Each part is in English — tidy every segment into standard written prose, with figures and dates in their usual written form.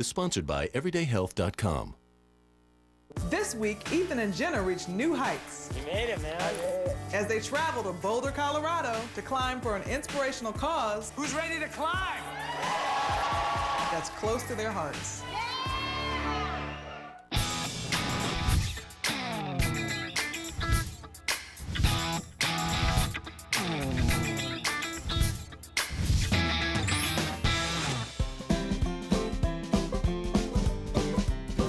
is sponsored by EverydayHealth.com. This week, Ethan and Jenna reached new heights You made it, man. as they travel to Boulder, Colorado to climb for an inspirational cause Who's ready to climb? that's close to their hearts.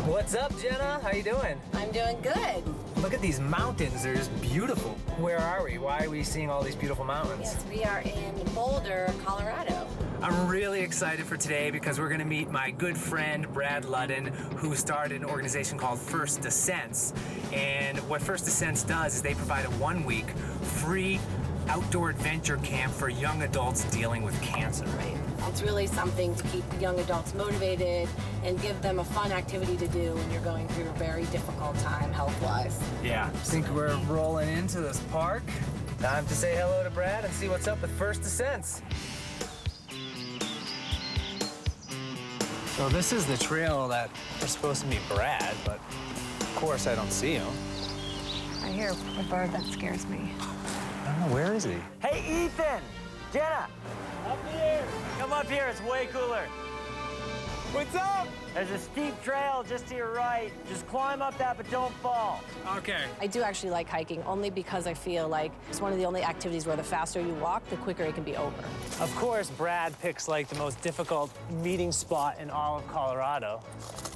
What's up, Jenna? How you doing? I'm doing good. Look at these mountains. They're just beautiful. Where are we? Why are we seeing all these beautiful mountains? Yes, we are in Boulder, Colorado. I'm really excited for today because we're going to meet my good friend, Brad Ludden, who started an organization called First Descents. And what First Descents does is they provide a 1-week free outdoor adventure camp for young adults dealing with cancer. Right. It's really something to keep young adults motivated and give them a fun activity to do when you're going through a very difficult time health-wise. Yeah. I think we're rolling into this park. Time to say hello to Brad and see what's up with First Descents. So this is the trail that we're supposed to meet Brad, but of course I don't see him. I hear a bird that scares me. I don't know, where is he? Hey, Ethan! Jenna! Up here! Come up here, it's way cooler. What's up? There's a steep trail just to your right. Just climb up that, but don't fall. Okay. I do actually like hiking only because I feel like it's one of the only activities where the faster you walk, the quicker it can be over. Of course, Brad picks like the most difficult meeting spot in all of Colorado.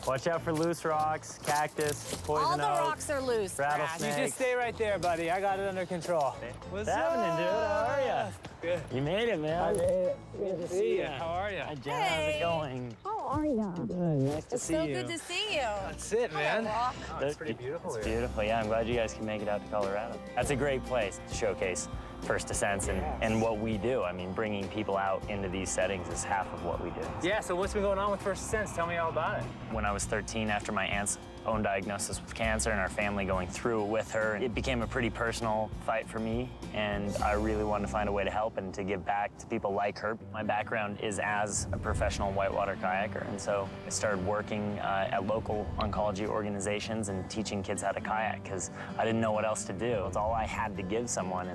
Watch out for loose rocks, cactus, poison All the oak, rocks are loose, Brad. rattlesnakes. You just stay right there, buddy. I got it under control. What's happening, dude? How are ya? Good. You made it, man. Good to see you. How are you? Hi, Jenna. How's it going? How are you? Nice to It's see so you. good to see you. That's it, man. Hello. Oh, it's pretty beautiful It's here. beautiful, yeah. I'm glad you guys can make it out to Colorado. That's a great place to showcase First Descents and what we do. I mean, bringing people out into these settings is half of what we do. Yeah, so what's been going on with First Descents? Tell me all about it. When I was 13, after my aunt's own diagnosis with cancer and our family going through it with her, it became a pretty personal fight for me, and I really wanted to find a way to help and to give back to people like her. My background is as a professional whitewater kayaker, and so I started working at local oncology organizations and teaching kids how to kayak because I didn't know what else to do. It's all I had to give someone,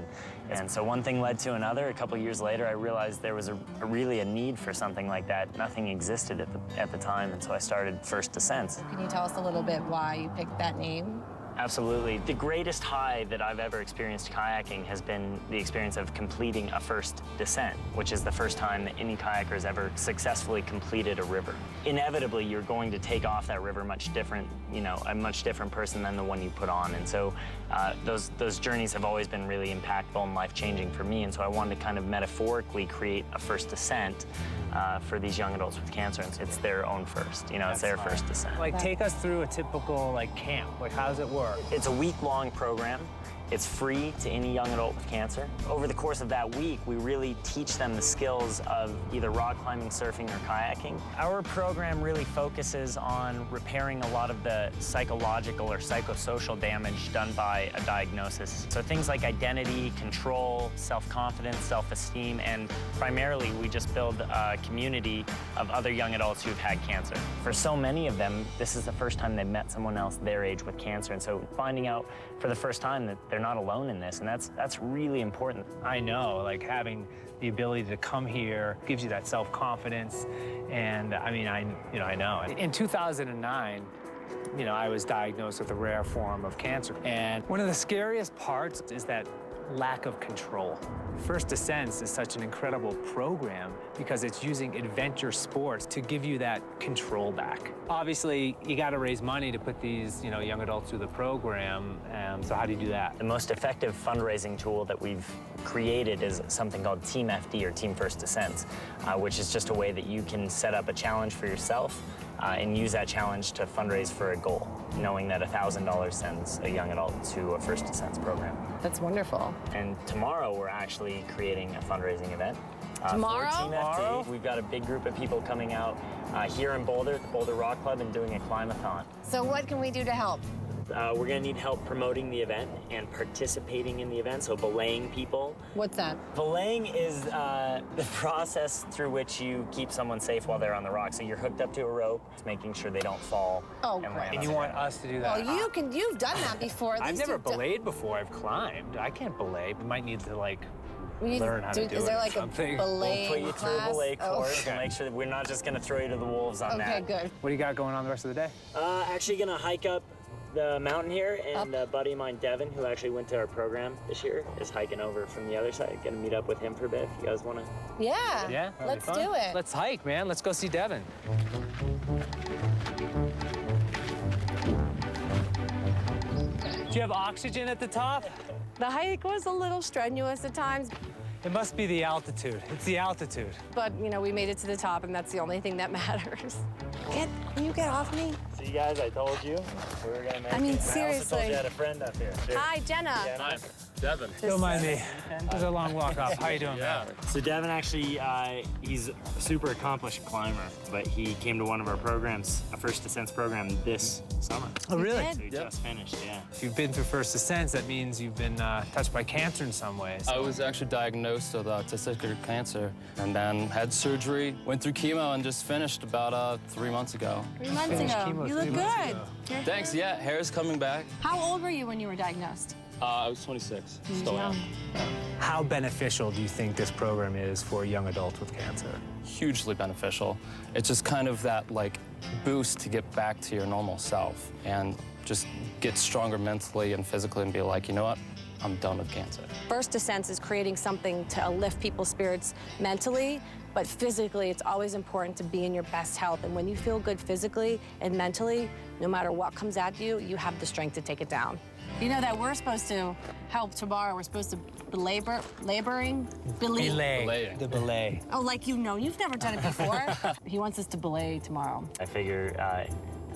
and so one thing led to another. A couple years later, I realized there was really a need for something like that. Nothing existed at the time, and so I started First Descents. Can you tell us a little bit why you picked that name? Absolutely. The greatest high that I've ever experienced kayaking has been the experience of completing a first descent, which is the first time that any kayaker has ever successfully completed a river. Inevitably, you're going to take off that river much different, a much different person than the one you put on. And so those journeys have always been really impactful and life-changing for me. And so I wanted to kind of metaphorically create a first descent for these young adults with cancer. And it's their own first, it's their first descent. Like, take us through a typical camp. Like, how does it work? It's a week-long program. It's free to any young adult with cancer. Over the course of that week, we really teach them the skills of either rock climbing, surfing, or kayaking. Our program really focuses on repairing a lot of the psychological or psychosocial damage done by a diagnosis. So things like identity, control, self-confidence, self-esteem, and primarily we just build a community of other young adults who've had cancer. For so many of them, this is the first time they've met someone else their age with cancer, and so finding out for the first time that they're not alone in this, and that's really important. I know, having the ability to come here gives you that self-confidence, and I mean, I know. In 2009, I was diagnosed with a rare form of cancer, and one of the scariest parts is that lack of control. First Descents is such an incredible program because it's using adventure sports to give you that control back. Obviously, you got to raise money to put these, young adults through the program. So how do you do that? The most effective fundraising tool that we've created is something called Team FD, or Team First Descents, which is just a way that you can set up a challenge for yourself and use that challenge to fundraise for a goal, knowing that $1,000 sends a young adult to a First Descents program. That's wonderful. And tomorrow, we're actually creating a fundraising event. Tomorrow? For Team FD. We've got a big group of people coming out here in Boulder at the Boulder Rock Club and doing a climb-a-thon. So what can we do to help? We're going to need help promoting the event and participating in the event, so belaying people. What's that? Belaying is the process through which you keep someone safe while they're on the rock. So you're hooked up to a rope, making sure they don't fall and land. And you want us to do that? Well, you've done that before. At I've least never you've done- belayed before. I've climbed. I can't belay. We might need to like We need learn how to do Is there it or like something. a We'll belaying put you through a class? belay course Okay. and make sure that we're not just going to throw you to the wolves on Okay, that. good. What do you got going on the rest of the day? Actually going to hike up the mountain here, and a buddy of mine, Devin, who actually went to our program this year, is hiking over from the other side. Going to meet up with him for a bit if you guys want to. Yeah. Yeah, that'll be Let's fun. do it. Let's hike, man. Let's go see Devin. Do you have oxygen at the top? The hike was a little strenuous at times, It must be the altitude. It's the altitude. but we made it to the top, and that's the only thing that matters. Can you get off me? See, guys, I told you we were going to make I mean, it. I also told seriously. you I had a friend up here. Hi, Jenna. Jenna. Devin. Don't mind me. It was a long walk up. How you doing, man? So Devin actually, he's a super accomplished climber, but he came to one of our programs, a First Descents program this summer. Oh, really? did? So he just finished, yeah. If you've been through First Descents, that means you've been touched by cancer in some ways. I was actually diagnosed with testicular cancer and then had surgery, went through chemo, and just finished about 3 months ago. 3 months Finished ago. chemo You 3 look months good. ago. Your Thanks, hair- yeah, hair's coming back. How old were you when you were diagnosed? I was 26, still am. How beneficial do you think this program is for young adults with cancer? Hugely beneficial. It's just kind of that like boost to get back to your normal self and just get stronger mentally and physically and be like, you know what, I'm done with cancer. First Descents is creating something to lift people's spirits mentally, but physically, it's always important to be in your best health. And when you feel good physically and mentally, no matter what comes at you, you have the strength to take it down. You know that we're supposed to help tomorrow. We're supposed to laboring? Belaying. The belay. Oh, like you've never done it before? He wants us to belay tomorrow. I figure that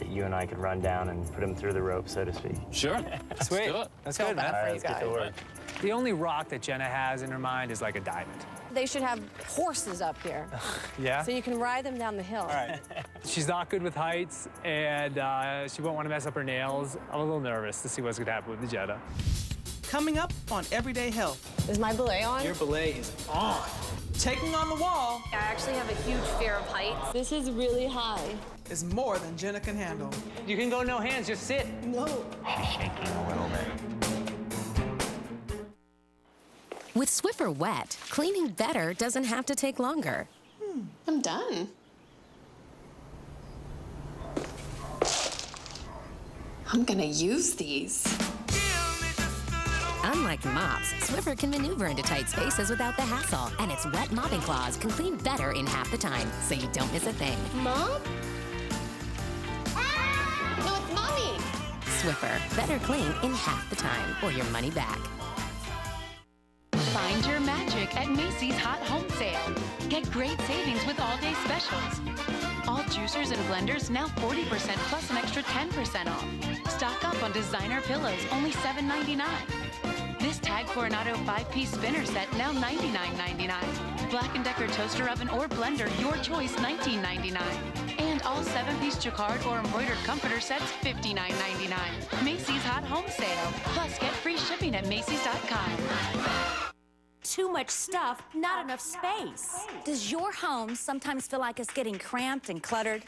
you and I could run down and put him through the rope, so to speak. Sure, let's Sweet. do it. That's Feel good, bad man. for you Let's get to guys. work. The only rock that Jenna has in her mind is like a diamond. They should have horses up here, Yeah? so you can ride them down the hill. All right. She's not good with heights, and she won't want to mess up her nails. I'm a little nervous to see what's going to happen with the Jenna. Coming up on Everyday Health, Is my belay on? Your belay is on. taking on the wall I actually have a huge fear of heights. This is really high. is more than Jenna can handle. You can go no hands, just sit. No. She's shaking a little bit. With Swiffer Wet, cleaning better doesn't have to take longer. I'm done. I'm gonna use these. Unlike mops, Swiffer can maneuver into tight spaces without the hassle, and its wet mopping claws can clean better in half the time, so you don't miss a thing. Mom? No, it's Mommy. Swiffer, better clean in half the time, or your money back. Find your magic at Macy's Hot Home Sale. Get great savings with all-day specials. All juicers and blenders now 40% plus an extra 10% off. Stock up on designer pillows, only $7.99. This Tag Coronado 5-piece spinner set now $99.99. Black & Decker toaster oven or blender, your choice, $19.99. And all 7-piece jacquard or embroidered comforter sets, $59.99. Macy's Hot Home Sale. Plus, get free shipping at Macy's.com. Too much stuff, not enough space. Does your home sometimes feel like it's getting cramped and cluttered?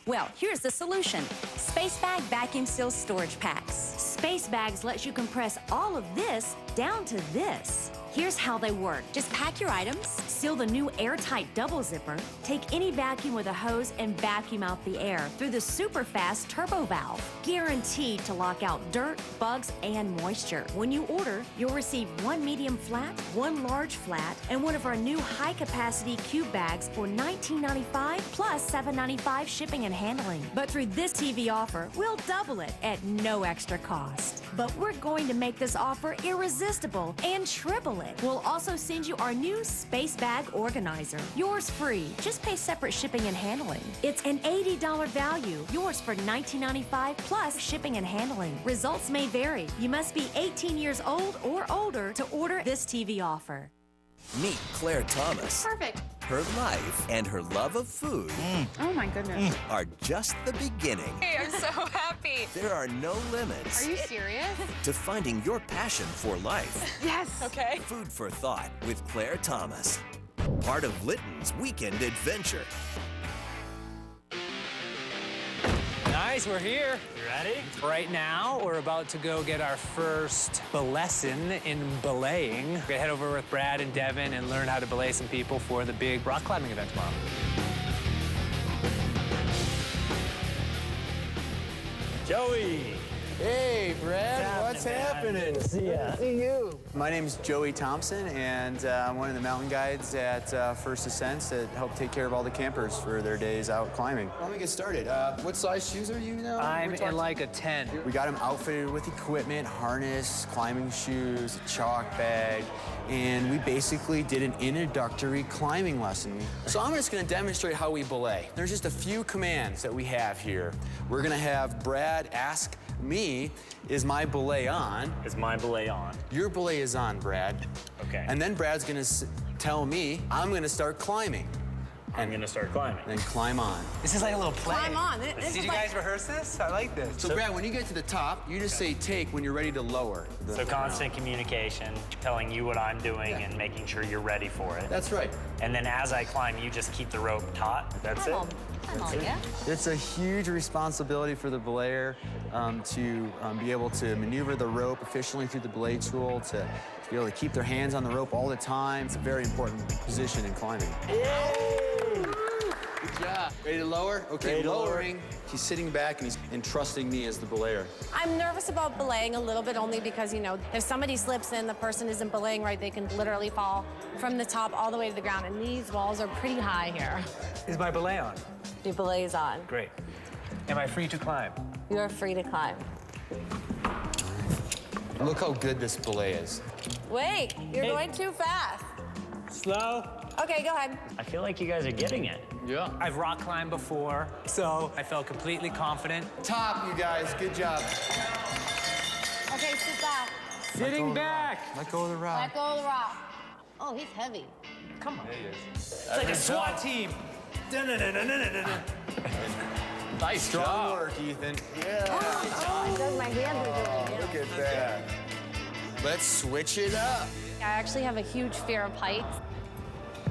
Well, here's the solution. Space Bag Vacuum Seal Storage Packs. Space Bags lets you compress all of this down to this. Here's how they work. Just pack your items, seal the new airtight double zipper, take any vacuum with a hose and vacuum out the air through the super fast turbo valve. Guaranteed to lock out dirt, bugs, and moisture. When you order, you'll receive one medium flat, one large flat, and one of our new high capacity cube bags for $19.95 plus $7.95 shipping and handling. But through this TV offer, we'll double it at no extra cost. But we're going to make this offer irresistible and triple it. We'll also send you our new Space Bag Organizer. Yours free. Just pay separate shipping and handling. It's an $80 value. Yours for $19.95 plus shipping and handling. Results may vary. You must be 18 years old or older to order this TV offer. Meet Claire Thomas. Perfect. Her life and her love of food Oh my goodness. are just the beginning. Hey, I'm so happy. There are no limits Are you serious? to finding your passion for life. Yes. Okay. Food for Thought with Claire Thomas. Part of Litton's Weekend Adventure. Nice, we're here. You ready? Right now, we're about to go get our first lesson in belaying. We're gonna head over with Brad and Devin and learn how to belay some people for the big rock climbing event tomorrow. Joey. Hey, Brad, what's happening? See ya. Good to see you. My name's Joey Thompson, and I'm one of the mountain guides at First Ascents that help take care of all the campers for their days out climbing. Let me get started. What size shoes are you now? I'm in like a 10. We got them outfitted with equipment, harness, climbing shoes, a chalk bag, and we basically did an introductory climbing lesson. So I'm just gonna demonstrate how we belay. There's just a few commands that we have here. We're gonna have Brad ask me, is my belay on? Is my belay on? Your belay is on, Brad. Okay. And then Brad's gonna tell me, I'm gonna start climbing. I'm gonna start climbing. Then climb on. This is like a little play. Climb on. This Did is you like- guys rehearse this? I like this. So Brad, when you get to the top, you just say take when you're ready to lower. So constant communication, telling you what I'm doing and making sure you're ready for it. That's right. And then as I climb, you just keep the rope taut. That's it. Yeah. It's a huge responsibility for the belayer to be able to maneuver the rope efficiently through the belay tool, to be able to keep their hands on the rope all the time. It's a very important position in climbing. Good job. Ready to lower? Okay, Ready to lower. lowering. He's sitting back and he's entrusting me as the belayer. I'm nervous about belaying a little bit only because, you know, if somebody slips in, the person isn't belaying right, they can literally fall from the top all the way to the ground. And these walls are pretty high here. Is my belay on? Your belay is on. Great. Am I free to climb? You are free to climb. Look how good this belay is. Wait, you're going too fast. Slow. Okay, go ahead. I feel like you guys are getting it. Yeah. I've rock climbed before, so I felt completely confident. Top, you guys. Good job. Okay, sit back. Sitting back. Let go of the rock. Let go of the rock. Oh, he's heavy. Come on. It's like a SWAT team. Nice Strong work, Ethan. Yeah. Oh, does my hands are doing it. Look at that. Let's switch it up. I actually have a huge fear of heights.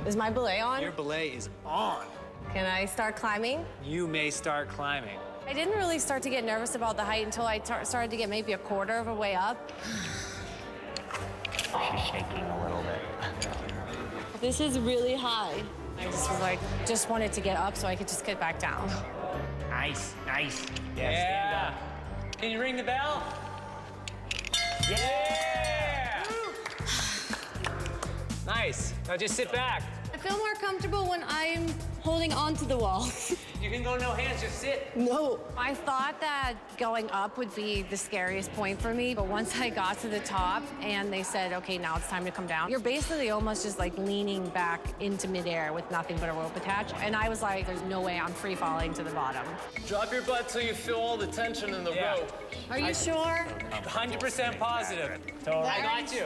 Is my belay on? Your belay is on. Can I start climbing? You may start climbing. I didn't really start to get nervous about the height until I started to get maybe a quarter of a way up. She's shaking a little bit. This is really high. I just was like, just wanted to get up so I could just get back down. Nice, nice. Yeah. Stand up. Can you ring the bell? Yeah! Nice. Now just sit back. I feel more comfortable when I'm holding onto the wall. You can go no hands, just sit. No. I thought that going up would be the scariest point for me, but once I got to the top and they said, okay, now it's time to come down, you're basically almost just like leaning back into midair with nothing but a rope attached. And I was like, there's no way I'm free falling to the bottom. Drop your butt till you feel all the tension in the rope. Are you sure? 100% positive. Totally. I got you.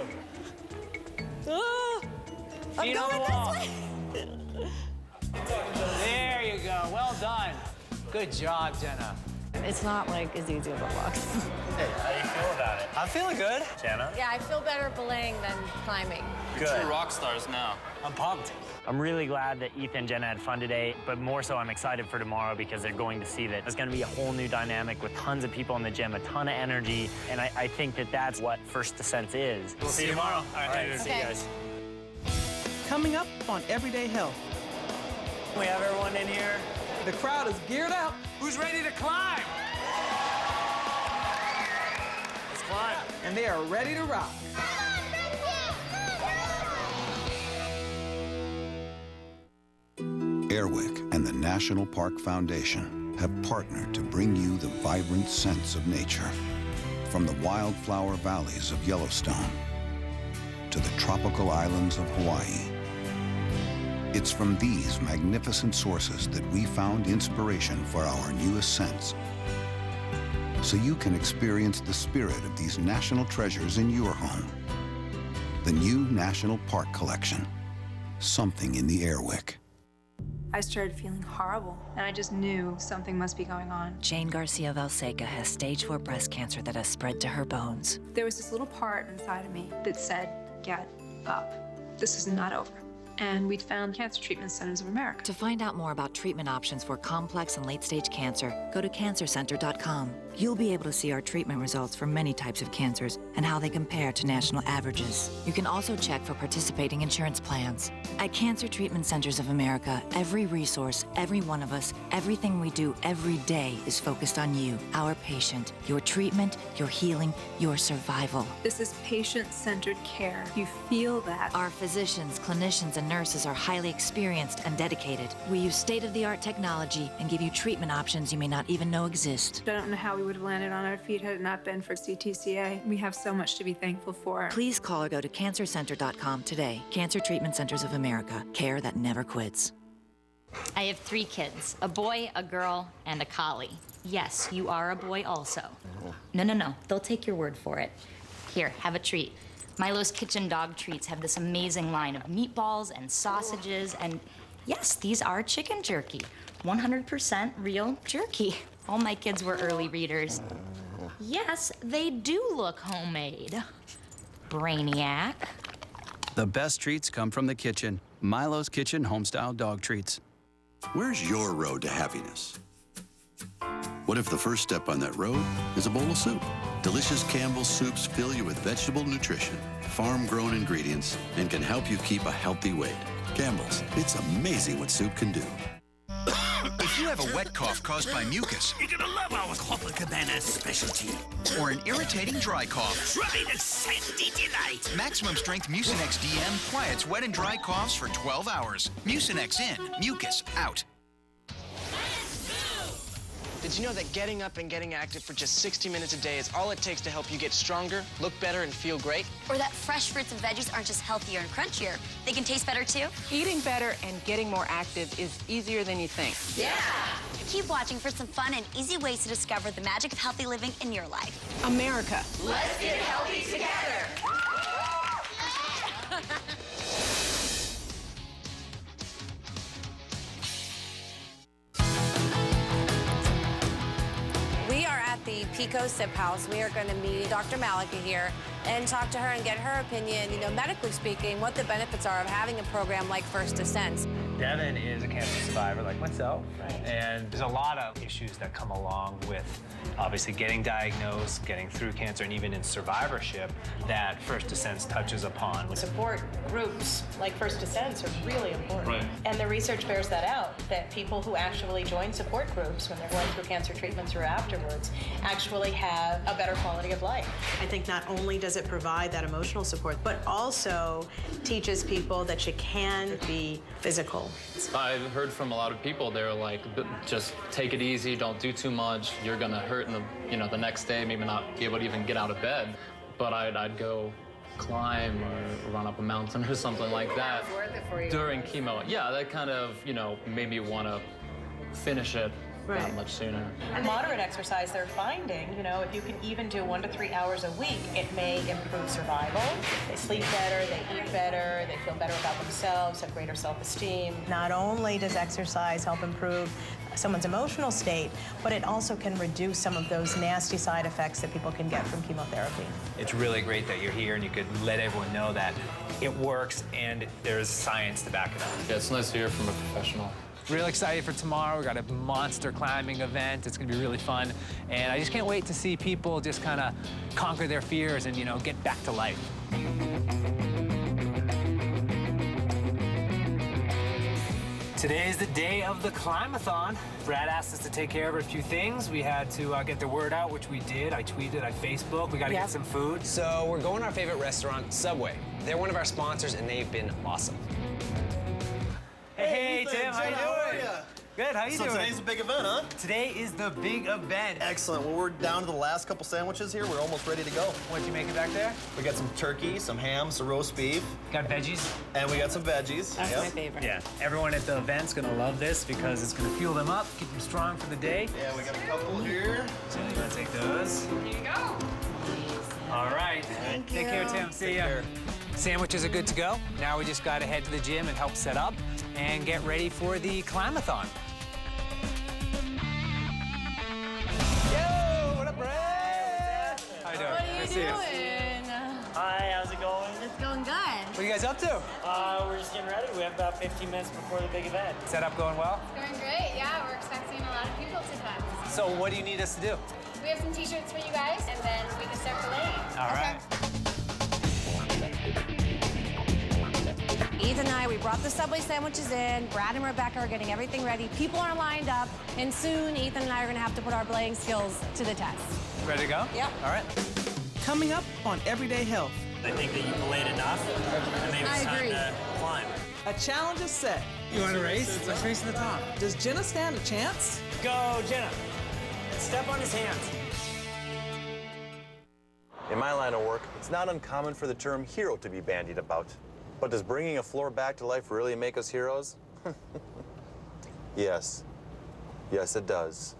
Ah, I'm Feet on the going wall. this way. There you go. Well done. Good job, Jenna. It's not like as easy as it looks. Hey, how do you feel about it? I'm feeling good. Jenna? Yeah, I feel better belaying than climbing. Good. True rock stars now. I'm pumped. I'm really glad that Ethan and Jenna had fun today, but more so I'm excited for tomorrow because they're going to see that there's going to be a whole new dynamic with tons of people in the gym, a ton of energy, and I think that that's what First Descents is. We'll see you tomorrow. All right, see you guys. Coming up on Everyday Health, We have everyone in here. the crowd is geared up Who's ready to climb? Let's climb. and they are ready to rock. Airwick and the National Park Foundation have partnered to bring you the vibrant sense of nature. From the wildflower valleys of Yellowstone to the tropical islands of Hawaii. It's from these magnificent sources that we found inspiration for our new ascents. So you can experience the spirit of these national treasures in your home. The new National Park Collection. something in the airwick. I started feeling horrible, and I just knew something must be going on. Jane Garcia Valseca has stage 4 breast cancer that has spread to her bones. There was this little part inside of me that said, get up. This is not over. And we'd found Cancer Treatment Centers of America. To find out more about treatment options for complex and late-stage cancer, go to cancercenter.com. You'll be able to see our treatment results for many types of cancers and how they compare to national averages. You can also check for participating insurance plans. At Cancer Treatment Centers of America, every resource, every one of us, everything we do every day is focused on you, our patient, your treatment, your healing, your survival. This is patient-centered care. You feel that. Our physicians, clinicians, and nurses are highly experienced and dedicated. We use state-of-the-art technology and give you treatment options you may not even know exist. I don't know how we would have landed on our feet had it not been for CTCA. We have so much to be thankful for. Please call or go to cancercenter.com today. Cancer Treatment Centers of America. Care that never quits. I have 3 kids, a boy, a girl, and a collie. Yes, you are a boy also. No. They'll take your word for it. Here, have a treat. Milo's Kitchen Dog Treats have this amazing line of meatballs and sausages, and yes, these are chicken jerky. 100% real jerky. All my kids were early readers. Yes, they do look homemade. Brainiac. The best treats come from the kitchen. Milo's Kitchen Homestyle Dog Treats. Where's your road to happiness? What if the first step on that road is a bowl of soup? Delicious Campbell's soups fill you with vegetable nutrition, farm-grown ingredients, and can help you keep a healthy weight. Campbell's, it's amazing what soup can do. If you have a wet cough caused by mucus, you're gonna love our Copacabana specialty. Or an irritating dry cough, try the Sandy Delight. Maximum strength Mucinex DM quiets wet and dry coughs for 12 hours. Mucinex in, mucus out. Did you know that getting up and getting active for just 60 minutes a day is all it takes to help you get stronger, look better, and feel great? Or that fresh fruits and veggies aren't just healthier and crunchier, they can taste better too? Eating better and getting more active is easier than you think. Yeah! Keep watching for some fun and easy ways to discover the magic of healthy living in your life. America. Let's get healthy together! We are at the Pico Sip House. We are going to meet Dr. Malika here and talk to her and get her opinion, medically speaking, what the benefits are of having a program like First Descent. Devin is a cancer survivor like myself, and there's a lot of issues that come along with obviously getting diagnosed, getting through cancer, and even in survivorship that First Descent touches upon. Support groups like First Descent are really important. Right. And the research bears that out, that people who actually join support groups when they're going through cancer treatments or afterwards actually have a better quality of life. I think not only does it provide that emotional support, but also teaches people that you can be physical. I've heard from a lot of people, they're like, just take it easy, don't do too much. You're gonna hurt in the next day, maybe not be able to even get out of bed. But I'd go climb or run up a mountain or something like that It's worth it for you. during chemo. Yeah, that kind of, made me want to finish it that much sooner. Moderate exercise, they're finding, if you can even do 1 to 3 hours a week, it may improve survival. They sleep better, they eat better, they feel better about themselves, have greater self-esteem. Not only does exercise help improve someone's emotional state, but it also can reduce some of those nasty side effects that people can get from chemotherapy. It's really great that you're here and you could let everyone know that it works and there's science to back it up. Yeah, it's nice to hear from a professional. Real excited for tomorrow. We got a monster climbing event. It's gonna be really fun. And I just can't wait to see people just kind of conquer their fears and, get back to life. Today is the day of the Climathon. Brad asked us to take care of a few things. We had to get the word out, which we did. I tweeted, I Facebook. We got to get some food. So we're going to our favorite restaurant, Subway. They're one of our sponsors, and they've been awesome. Hey, Tim, how you doing? Good, how you doing? So today's a big event, huh? Today is the big event. Excellent. Well, we're down to the last couple sandwiches here. We're almost ready to go. What'd you make it back there? We got some turkey, some ham, some roast beef. Got veggies? And we got some veggies. That's my favorite. Yeah, everyone at the event's gonna love this because it's gonna fuel them up, keep them strong for the day. Yeah, we got a couple here. So you wanna take those? Here you go. All right. Thank Take care, Tim. See ya. Sandwiches are good to go. Now we just got to head to the gym and help set up and get ready for the Climathon. Yo, what up, Brad? How you doing? What are you doing? Hi, how's it going? It's going good. What are you guys up to? We're just getting ready. We have about 15 minutes before the big event. Setup going well? It's going great, yeah. We're expecting a lot of people to come. So what do you need us to do? We have some t-shirts for you guys, and then we can start relaying. All right. Ethan and I, we brought the Subway sandwiches in. Brad and Rebecca are getting everything ready. People are lined up, and soon Ethan and I are going to have to put our belaying skills to the test. Ready to go? Yep. All right. Coming up on Everyday Health. I think that you belayed enough, and maybe it's time to climb. A challenge is set. You want to race? Let's race to the top. Does Jenna stand a chance? Go, Jenna. Step on his hands. In my line of work, it's not uncommon for the term hero to be bandied about. But does bringing a floor back to life really make us heroes? Yes. Yes, it does.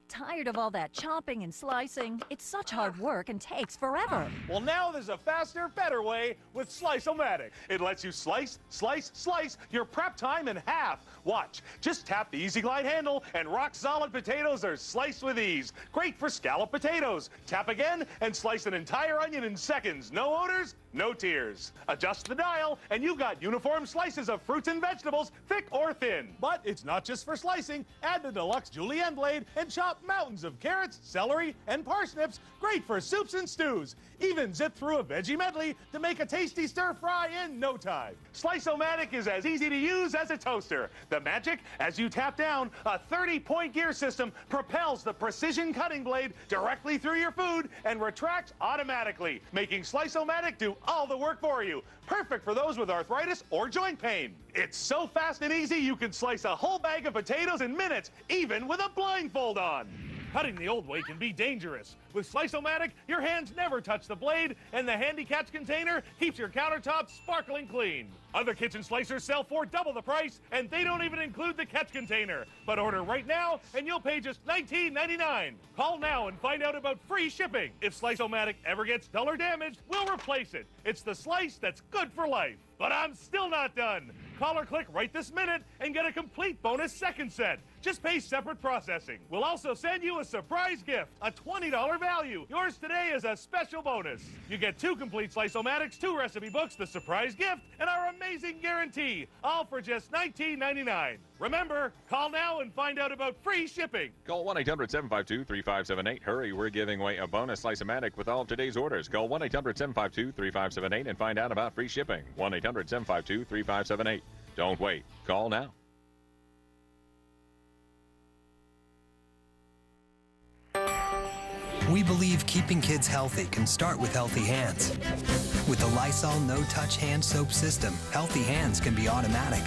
Tired of all that chopping and slicing? It's such hard work and takes forever. Well, now there's a faster, better way with Slice-O-Matic. It lets you slice, slice, slice your prep time in half. Watch. Just tap the Easy Glide handle and rock-solid potatoes are sliced with ease. Great for scalloped potatoes. Tap again and slice an entire onion in seconds. No odors, no tears. Adjust the dial and you've got uniform slices of fruits and vegetables, thick or thin. But it's not just for slicing. Add the deluxe julienne blade and chop mountains of carrots, celery, and parsnips. Great for soups and stews. Even zip through a veggie medley to make a tasty stir fry in no time. Slice-O-Matic is as easy to use as a toaster. The magic, as you tap down, a 30-point gear system propels the precision cutting blade directly through your food and retracts automatically, making Slice-O-Matic do all the work for you. Perfect for those with arthritis or joint pain. It's so fast and easy you can slice a whole bag of potatoes in minutes, even with a blindfold on. Cutting the old way can be dangerous. With Slice-O-Matic, your hands never touch the blade, and the handy catch container keeps your countertops sparkling clean. Other kitchen slicers sell for double the price, and they don't even include the catch container. But order right now, and you'll pay just $19.99. Call now and find out about free shipping. If Slice-O-Matic ever gets dull or damaged, we'll replace it. It's the slice that's good for life. But I'm still not done. Call or click right this minute and get a complete bonus second set. Just pay separate processing. We'll also send you a surprise gift, a $20 value. Yours today is a special bonus. You get 2 complete Slice-O-Matics, 2 recipe books, the surprise gift, and our amazing guarantee, all for just $19.99. Remember, call now and find out about free shipping. Call 1-800-752-3578. Hurry, we're giving away a bonus Slice-O-Matic with all of today's orders. Call 1-800-752-3578 and find out about free shipping. 1-800-752-3578. Don't wait. Call now. We believe keeping kids healthy can start with healthy hands. With the Lysol No-Touch Hand Soap System, healthy hands can be automatic.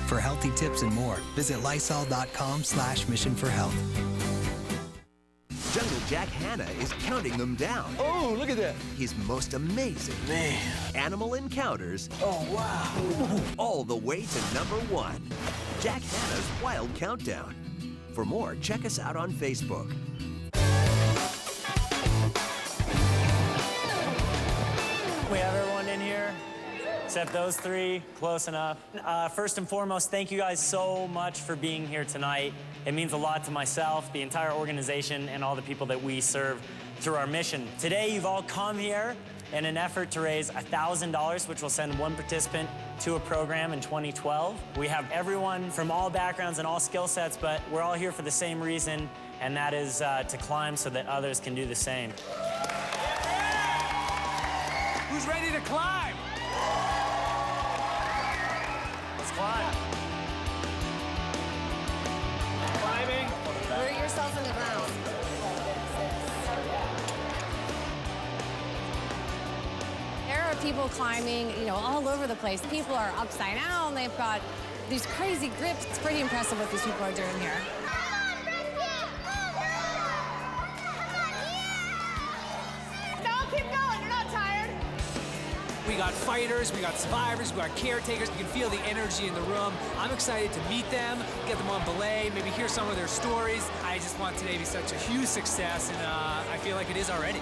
For healthy tips and more, visit Lysol.com/missionforhealth. Jungle Jack Hanna is counting them down. Oh, look at that. His most amazing animal encounters. Oh, wow. All the way to #1. Jack Hanna's Wild Countdown. For more, check us out on Facebook. We have everyone in here, except those 3, close enough. First and foremost, thank you guys so much for being here tonight. It means a lot to myself, the entire organization, and all the people that we serve through our mission. Today, you've all come here in an effort to raise $1,000, which will send 1 participant to a program in 2012. We have everyone from all backgrounds and all skill sets, but we're all here for the same reason, and that is to climb so that others can do the same. Who's ready to climb? Let's climb. Climbing. Root yourself in the ground. There are people climbing, all over the place. People are upside down. They've got these crazy grips. It's pretty impressive what these people are doing here. Don't keep going. You're not tired. We got fighters, we got survivors, we got caretakers. You can feel the energy in the room. I'm excited to meet them, get them on belay, maybe hear some of their stories. I just want today to be such a huge success, and I feel like it is already.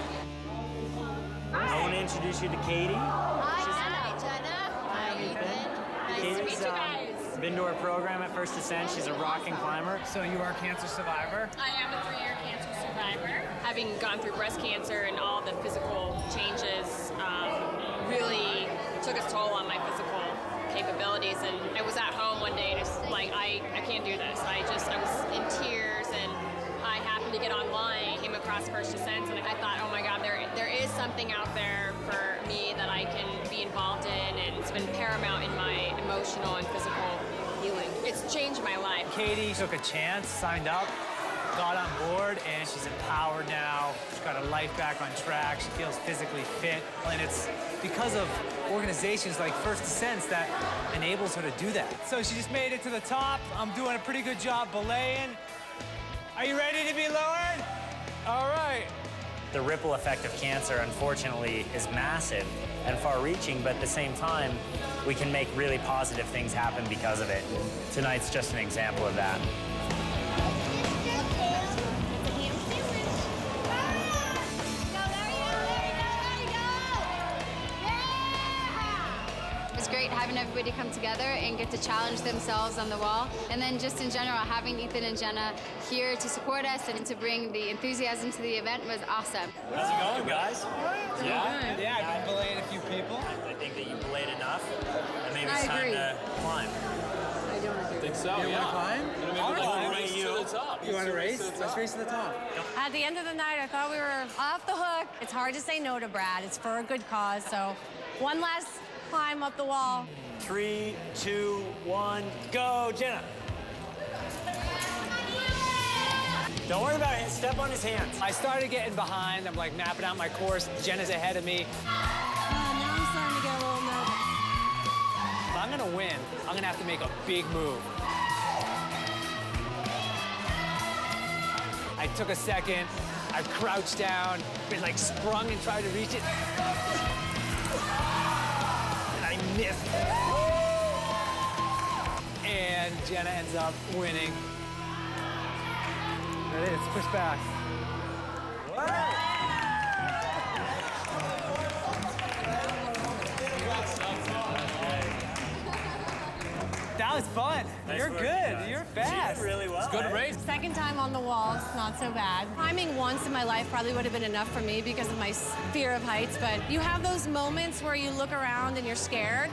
I want to introduce you to Katie. Hi, Jenna. Hi, Ethan. Nice to meet you guys. Been to our program at First Ascent. She's a rocking climber. So you are a cancer survivor? I am a 3-year cancer survivor. Having gone through breast cancer and all the physical changes really took its toll on my physical capabilities. And I was at home one day just like, I can't do this. I was in tears, and I happened to get online, came across First Ascent, and I thought, oh my God, there is something out there for me that I can be involved in, and it's been paramount in my emotional and physical healing. It's changed my life. Katie took a chance, signed up, got on board, and she's empowered now. She's got her life back on track. She feels physically fit, and it's because of organizations like First Ascent that enables her to do that. So she just made it to the top. I'm doing a pretty good job belaying. Are you ready to be lowered? All right. The ripple effect of cancer, unfortunately, is massive and far-reaching, but at the same time, we can make really positive things happen because of it. Tonight's just an example of that. It's great having everybody come together and get to challenge themselves on the wall. And then just in general, having Ethan and Jenna here to support us and to bring the enthusiasm to the event was awesome. How's it going, guys? Yeah? Yeah, I've been belaying a few people. I think that you belayed enough, and maybe it's time to climb. I don't agree. I think so, You yeah. want to climb? I'll climb. race to the top. You want to race? Let's race to the top. At the end of the night, I thought we were off the hook. It's hard to say no to Brad. It's for a good cause, so one last climb up the wall. 3, 2, 1, go, Jenna. Don't worry about it. Step on his hands. I started getting behind. I'm like mapping out my course. Jenna's ahead of me. Now I'm starting to get a little nervous. If I'm gonna win, I'm gonna have to make a big move. I took a second. I crouched down, been like sprung and tried to reach it. And I missed. And Jenna ends up winning. There it is, push back. That was fun. Nice You're work, good. guys. You're fast. She did really well. It's good race. Second time on the wall, it's not so bad. Climbing once in my life probably would have been enough for me because of my fear of heights, but you have those moments where you look around and you're scared,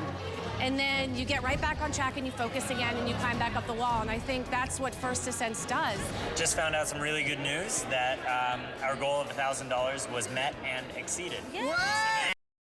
and then you get right back on track and you focus again and you climb back up the wall, and I think that's what First Ascent does. Just found out some really good news that our goal of $1,000 was met and exceeded. Yeah.